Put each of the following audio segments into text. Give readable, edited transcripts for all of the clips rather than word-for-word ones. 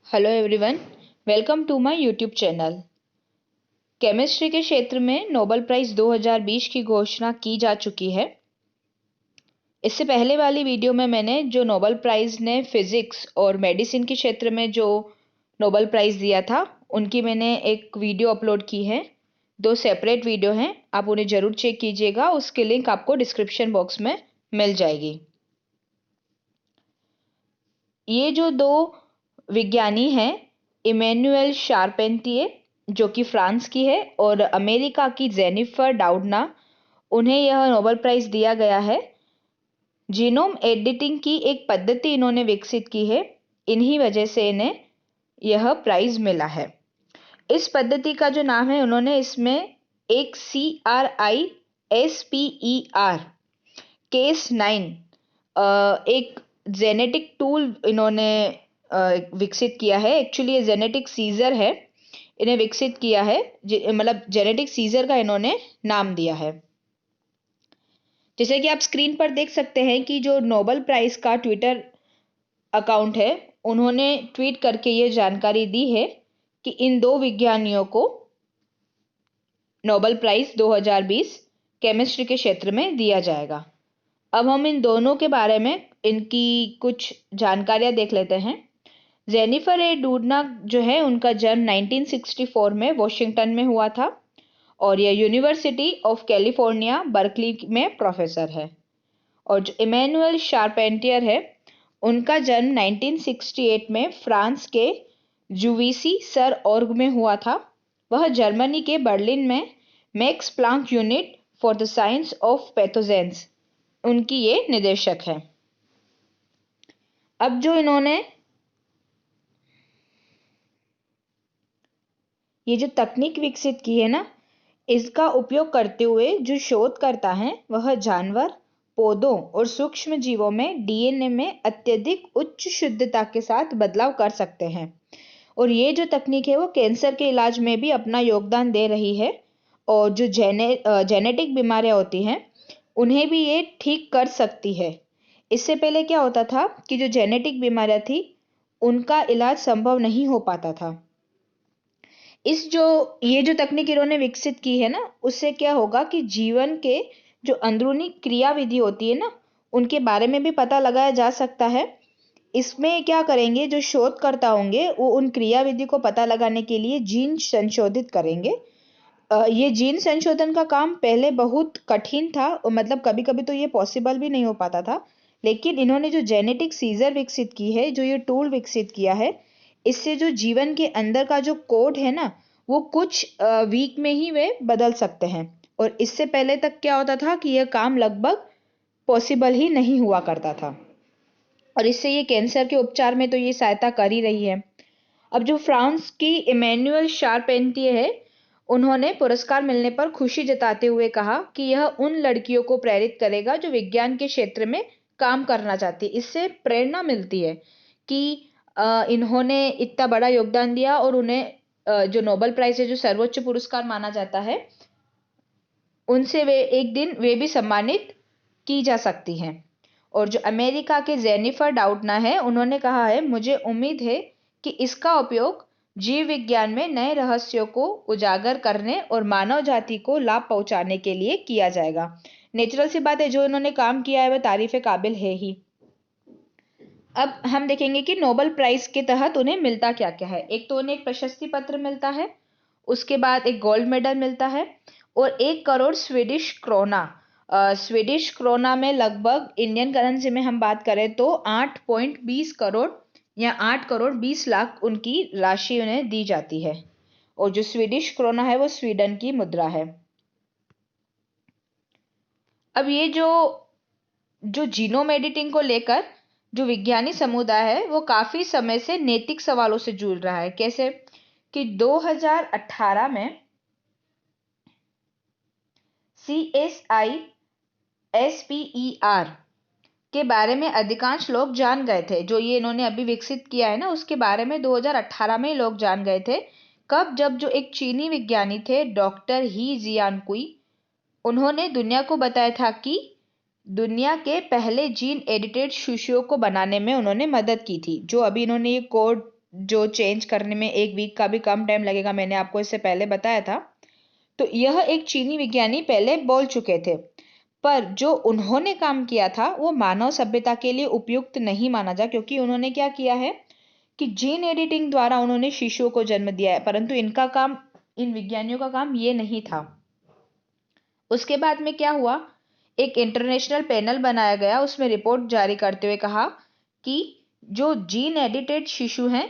Hello everyone, welcome to my YouTube channel. Chemistry के क्षेत्र में नोबेल प्राइज़ 2020 की घोषणा की जा चुकी है। इससे पहले वाली वीडियो में मैंने जो नोबेल प्राइज़ ने फिजिक्स और मेडिसिन के क्षेत्र में जो नोबेल प्राइज़ दिया था, उनकी मैंने एक वीडियो अपलोड की है। दो सेपरेट वीडियो हैं, आप उन्हें ज़रूर चेक कीजिएगा। उसकी लिंक आपको डिस्क्रिप्शन बॉक्स में मिल जाएगी। ये जो दो विज्ञानी हैं, इमैनुअल शारपेंटियर जो कि फ्रांस की है और अमेरिका की जेनिफर डाउडना, उन्हें यह नोबेल प्राइज़ दिया गया है। जीनोम एडिटिंग की एक पद्धति इन्होंने विकसित की है, इन्हीं वजह से इन्हें यह प्राइज़ मिला है। इस पद्धति का जो नाम है, उन्होंने इसमें एक CRISPER केस 9 एक जेनेटिक टूल इन्होंने विकसित किया है। एक्चुअली ये जेनेटिक सीजर है, इन्हें विकसित किया है, मतलब जेनेटिक सीजर का इन्होंने नाम दिया है। जैसे कि आप स्क्रीन पर देख सकते हैं कि जो नोबेल प्राइज का ट्विटर अकाउंट है, उन्होंने ट्वीट करके ये जानकारी दी है कि इन दो विज्ञानियों को नोबेल प्राइज 2020 केमिस्ट्री के क्षेत्र में दिया जाएगा। अब हम इन दोनों के बारे में इनकी कुछ जानकारियां देख लेते हैं। जेनिफर ए डूडना जो है, उनका जन्म 1964 में वॉशिंगटन में हुआ था और यह यूनिवर्सिटी ऑफ कैलिफोर्निया बर्कली में प्रोफेसर है। और जो इमैनुअल शारपेंटियर है, उनका जन्म 1968 में फ्रांस के जुवीसी सर ऑर्ग में हुआ था। वह जर्मनी के बर्लिन में max Planck unit for the science of pathogens उनकी ये निदेशक है। अब जो इन्होंने ये जो तकनीक विकसित की है ना, इसका उपयोग करते हुए जो शोधकर्ता हैं, वह जानवर, पौधों और सूक्ष्म जीवों में डीएनए में अत्यधिक उच्च शुद्धता के साथ बदलाव कर सकते हैं। और ये जो तकनीक है, वो कैंसर के इलाज में भी अपना योगदान दे रही है। और जो जेनेटिक बीमारियां होती हैं, उन्हें भी ये ठीक कर सकती है। इससे पहले क्या होता था कि जो जेनेटिक बीमारियां थी, उनका इलाज संभव नहीं हो पाता था। ये जो तकनीक इन्होंने विकसित की है ना, उससे क्या होगा कि जीवन के जो अंदरूनी क्रियाविधि होती है ना, उनके बारे में भी पता लगाया जा सकता है। इसमें क्या करेंगे, जो शोधकर्ता होंगे, वो उन क्रियाविधि को पता लगाने के लिए जीन संशोधित करेंगे। ये जीन संशोधन का काम पहले बहुत कठिन था, मतलब कभी कभी तो ये पॉसिबल भी नहीं हो पाता था। लेकिन इन्होंने जो जेनेटिक सीजर विकसित की है, जो ये टूल विकसित किया है, इससे जो जीवन के अंदर का जो कोड है ना, वो कुछ वीक में ही वे बदल सकते हैं। और इससे पहले तक क्या होता था कि यह काम लगभग पॉसिबल ही नहीं हुआ करता था। और इससे ये कैंसर के उपचार में तो ये सहायता कर ही रही है। अब जो फ्रांस की इमैनुअल शारपेंटियर है, उन्होंने पुरस्कार मिलने पर खुशी जताते हुए कहा कि यह उन लड़कियों को प्रेरित करेगा जो विज्ञान के क्षेत्र में काम करना चाहती है। इससे प्रेरणा मिलती है कि इन्होंने इतना बड़ा योगदान दिया और उन्हें जो नोबेल प्राइज है, जो सर्वोच्च पुरस्कार माना जाता है, उनसे वे एक दिन वे भी सम्मानित की जा सकती हैं। और जो अमेरिका के जेनिफर डाउडना है, उन्होंने कहा है, मुझे उम्मीद है कि इसका उपयोग जीव विज्ञान में नए रहस्यों को उजागर करने और मानव जाति को लाभ पहुंचाने के लिए किया जाएगा। नेचुरल सी बात है, जो इन्होंने काम किया है वह तारीफ काबिल है ही। अब हम देखेंगे कि नोबेल प्राइज के तहत उन्हें मिलता क्या क्या है। एक तो उन्हें एक प्रशस्ति पत्र मिलता है, उसके बाद एक गोल्ड मेडल मिलता है और 1 crore Swedish krona. Swedish krona में लगभग इंडियन करेंसी में हम बात करें तो 8.20 करोड़ या 8 करोड़ 20 लाख उनकी राशि उन्हें दी जाती है। और जो स्वीडिश क्रोना है, वो स्वीडन की मुद्रा है। अब ये जो जीनोम एडिटिंग को लेकर जो विज्ञानी समुदाय है, वो काफी समय से नैतिक सवालों से जूझ रहा है। कैसे कि 2018 में CSISPER के बारे में अधिकांश लोग जान गए थे। जो ये इन्होंने अभी विकसित किया है ना, उसके बारे में 2018 में लोग जान गए थे। कब? जब जो एक चीनी विज्ञानी थे, डॉक्टर ही जियानकुई, उन्होंने दुनिया को बताया था कि दुनिया के पहले जीन एडिटेड शिशुओं को बनाने में उन्होंने मदद की थी। जो अभी इन्होंने ये कोड जो चेंज करने में 1 वीक का भी कम टाइम लगेगा, मैंने आपको इससे पहले बताया था। तो यह एक चीनी विज्ञानी पहले बोल चुके थे, पर जो उन्होंने काम किया था वो मानव सभ्यता के लिए उपयुक्त नहीं माना जा, क्योंकि उन्होंने क्या किया है कि जीन एडिटिंग द्वारा उन्होंने शिशुओं को जन्म दिया है, परंतु इनका काम, इन विज्ञानियों का काम ये नहीं था। उसके बाद में क्या हुआ, एक इंटरनेशनल पैनल बनाया गया, उसमें रिपोर्ट जारी करते हुए कहा कि जो जीन एडिटेड शिशु हैं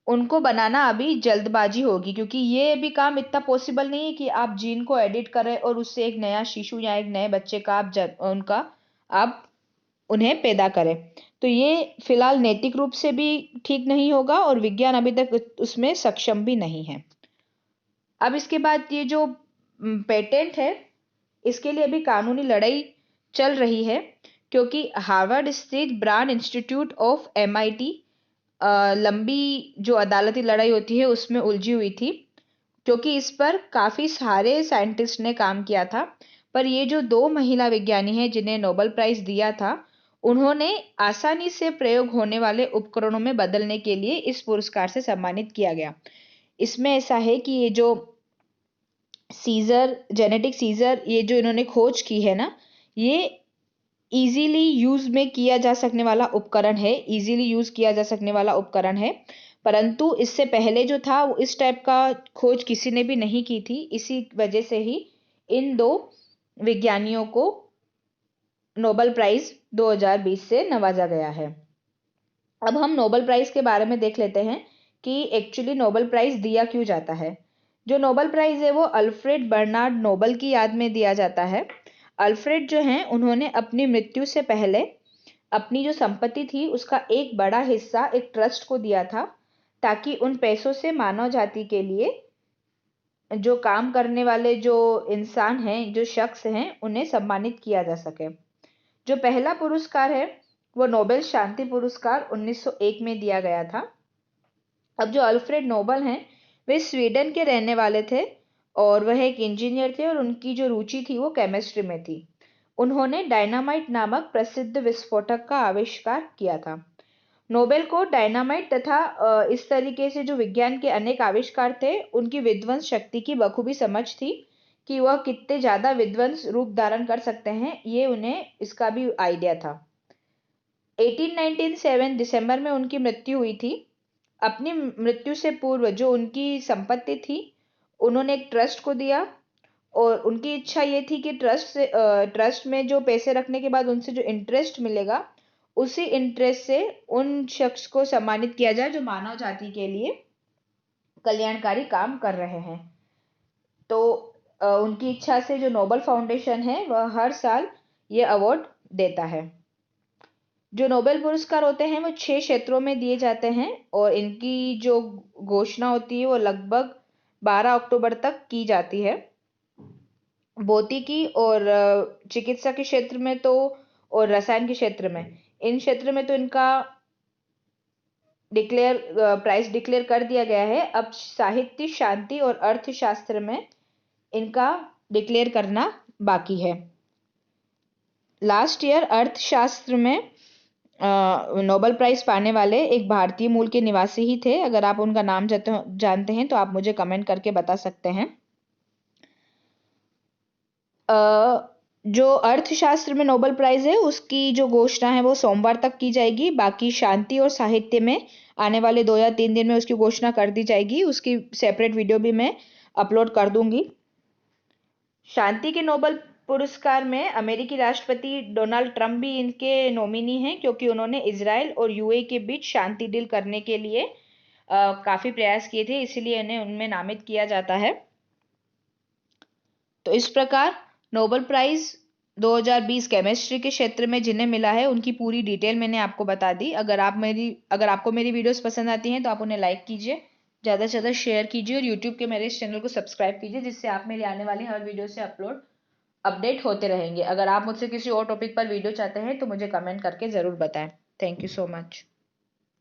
उनको बनाना अभी जल्दबाजी होगी, क्योंकि ये भी काम इतना पॉसिबल नहीं है कि आप जीन को एडिट करें और उससे एक नया शिशु या एक नए बच्चे का आप उन्हें पैदा करें। तो ये फिलहाल नैतिक रूप से भी ठीक नहीं होगा और विज्ञान अभी तक उसमें सक्षम भी नहीं है। अब इसके बाद ये जो पेटेंट है, इसके लिए अभी कानूनी लड़ाई चल रही है, क्योंकि हार्वर्ड स्थित ब्रांड इंस्टीट्यूट ऑफ MIT लंबी जो अदालती लड़ाई होती है उसमें उलझी हुई थी, क्योंकि इस पर काफी सारे साइंटिस्ट ने काम किया था। पर ये जो 2 महिला विज्ञानी हैं जिन्हें नोबेल प्राइज दिया था, उन्होंने आसानी से प्रयोग होने वाले उपकरणों में बदलने के लिए इस पुरस्कार से सम्मानित किया गया। इसमें ऐसा है कि ये जो जेनेटिक सीजर, ये जो इन्होंने खोज की है ना, ये इजीली यूज में किया जा सकने वाला उपकरण है, इजीली यूज किया जा सकने वाला उपकरण है। परंतु इससे पहले जो था वो इस टाइप का खोज किसी ने भी नहीं की थी, इसी वजह से ही इन 2 विज्ञानियों को नोबेल प्राइज 2020 से नवाजा गया है। अब हम नोबेल प्राइज के बारे में देख लेते हैं कि एक्चुअली नोबेल प्राइज दिया क्यों जाता है। जो नोबेल प्राइज है वो अल्फ्रेड बर्नार्ड नोबेल की याद में दिया जाता है। अल्फ्रेड जो हैं उन्होंने अपनी मृत्यु से पहले अपनी जो संपत्ति थी उसका एक बड़ा हिस्सा एक ट्रस्ट को दिया था, ताकि उन पैसों से मानव जाति के लिए जो काम करने वाले जो इंसान हैं, जो शख्स हैं, उन्हें सम्मानित किया जा सके। जो पहला पुरस्कार है वो नोबेल शांति पुरस्कार 1901 में दिया गया था। अब जो अल्फ्रेड नोबेल हैं वे स्वीडन के रहने वाले थे और वह एक इंजीनियर थे और उनकी जो रुचि थी वो केमिस्ट्री में थी। उन्होंने डायनामाइट नामक प्रसिद्ध विस्फोटक का आविष्कार किया था। नोबेल को डायनामाइट तथा इस तरीके से जो विज्ञान के अनेक आविष्कार थे उनकी विध्वंस शक्ति की बखूबी समझ थी कि वह कितने ज्यादा विध्वंस रूप धारण कर सकते हैं, ये उन्हें इसका भी आइडिया था। 1897 दिसंबर में उनकी मृत्यु हुई थी। अपनी मृत्यु से पूर्व जो उनकी संपत्ति थी उन्होंने एक ट्रस्ट को दिया और उनकी इच्छा ये थी कि ट्रस्ट में जो पैसे रखने के बाद उनसे जो इंटरेस्ट मिलेगा उसी इंटरेस्ट से उन शख्स को सम्मानित किया जाए जो मानव जाति के लिए कल्याणकारी काम कर रहे हैं। तो उनकी इच्छा से जो नोबेल फाउंडेशन है वह हर साल ये अवार्ड देता है। जो नोबेल पुरस्कार होते हैं वो 6 क्षेत्रों में दिए जाते हैं और इनकी जो घोषणा होती है वो लगभग 12 अक्टूबर तक की जाती है। भौतिकी और चिकित्सा के क्षेत्र में तो और रसायन के क्षेत्र में, इन क्षेत्र में तो इनका प्राइस डिक्लेयर कर दिया गया है। अब साहित्य, शांति और अर्थशास्त्र में इनका डिक्लेयर करना बाकी है। लास्ट ईयर अर्थशास्त्र में नोबेल प्राइज पाने वाले एक भारतीय मूल के निवासी ही थे। अगर आप उनका नाम जानते हैं तो आप मुझे कमेंट करके बता सकते हैं। जो अर्थशास्त्र में नोबेल प्राइज है उसकी जो घोषणा है वो सोमवार तक की जाएगी। बाकी शांति और साहित्य में आने वाले 2 या 3 दिन में उसकी घोषणा कर दी जाएगी। उसकी सेपरेट वीडियो भी मैं अपलोड कर दूंगी। शांति के नोबेल पुरस्कार में अमेरिकी राष्ट्रपति डोनाल्ड ट्रंप भी इनके नॉमिनी हैं, क्योंकि उन्होंने इजराइल और यूएई के बीच शांति डील करने के लिए काफी प्रयास किए थे, इसीलिए इन्हें उनमें नामित किया जाता है। तो इस प्रकार नोबेल प्राइज 2020 केमिस्ट्री के क्षेत्र में जिन्हें मिला है उनकी पूरी डिटेल मैंने आपको बता दी। अगर आपको मेरी वीडियोस पसंद आती हैं तो आप उन्हें लाइक कीजिए, ज़्यादा से ज़्यादा शेयर कीजिए और यूट्यूब के मेरे इस चैनल को सब्सक्राइब कीजिए, जिससे आप मेरी आने वाली हर वीडियो से अपडेट होते रहेंगे। अगर आप मुझसे किसी और टॉपिक पर वीडियो चाहते हैं तो मुझे कमेंट करके ज़रूर बताएं। Thank you so much.